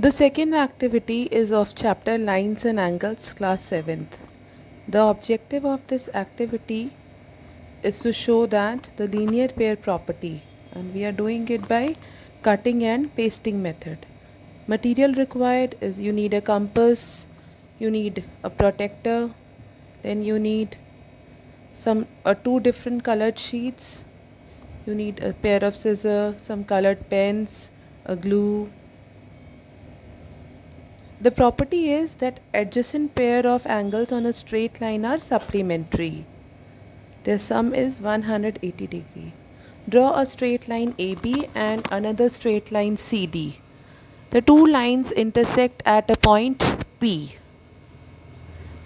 The second activity is of chapter Lines and Angles, class 7th. The objective of this activity is to show that the linear pair property, and we are doing it by cutting and pasting method. Material required is you need a compass, you need a protector, then you need some two different colored sheets, you need a pair of scissors, some colored pens, a glue. The property is that adjacent pair of angles on a straight line are supplementary. Their sum is 180 degree. Draw a straight line AB and another straight line CD. The two lines intersect at a point P.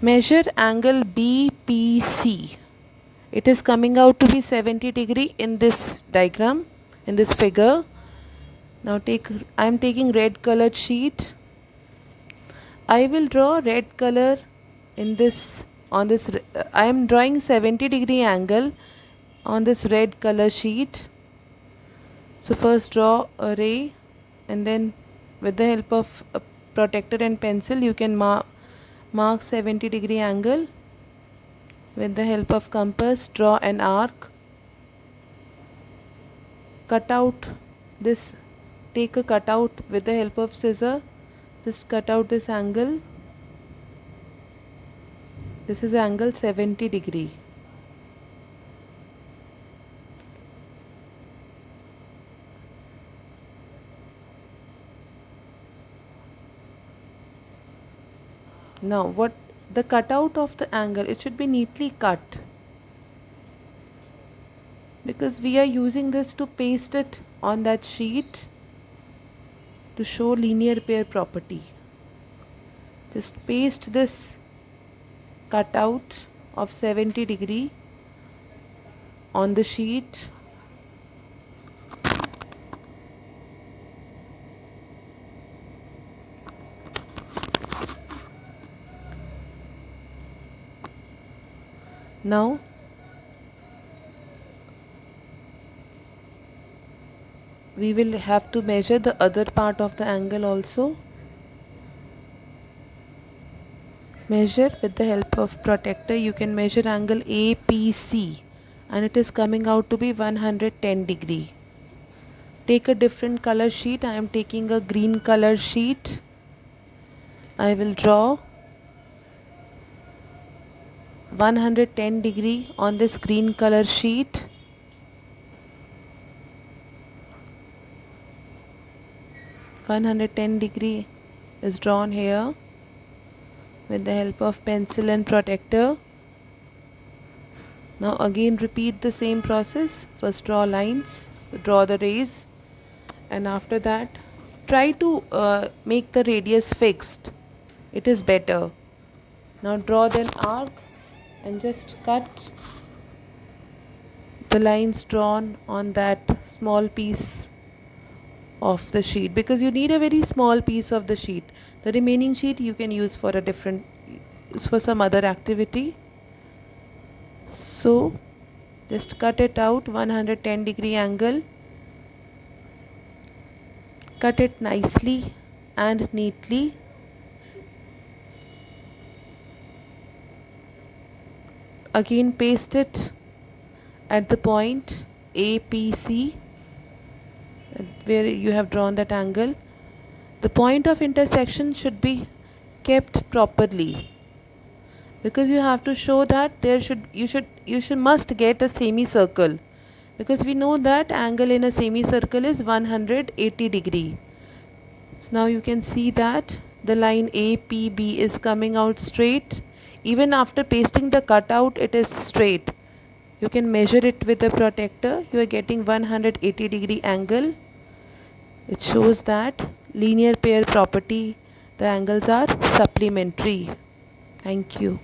Measure angle BPC. It is coming out to be 70 degree in this diagram, in this figure. Now I am taking red colored sheet. I will draw red color in this on this. I am drawing 70 degree angle on this red color sheet. So first draw a ray, and then with the help of a protector and pencil you can mark 70 degree angle. With the help of compass draw an arc. Cut out this. Take a cutout with the help of scissor. Just cut out this angle. This is angle 70 degree. Now what the cutout of the angle, it should be neatly cut, because we are using this to paste it on that sheet to show linear pair property. Just paste this cutout of 70 degree on the sheet. Now we will have to measure the other part of the angle also. Measure with the help of protector. You can measure angle APC and it is coming out to be 110 degree. Take a different color sheet. I am taking a green color sheet. I will draw 110 degree on this green color sheet. (110 degree) is drawn here with the help of pencil and protector. Now again repeat the same process. First draw lines, draw the rays, and after that try to make the radius fixed. It is better. Now draw an arc and just cut the lines drawn on that small piece of the sheet, because you need a very small piece of the sheet. The remaining sheet you can use for for some other activity. So just cut it out, 110 degree angle. Cut it nicely and neatly. Again paste it at the point APC where you have drawn that angle. The point of intersection should be kept properly, because you have to show that you must get a semicircle, because we know that angle in a semicircle is 180 degree. So now you can see that the line APB is coming out straight. Even after pasting the cutout, it is straight. You can measure it with a protector. You are getting 180 degree angle. It shows that linear pair property, the angles are supplementary. Thank you.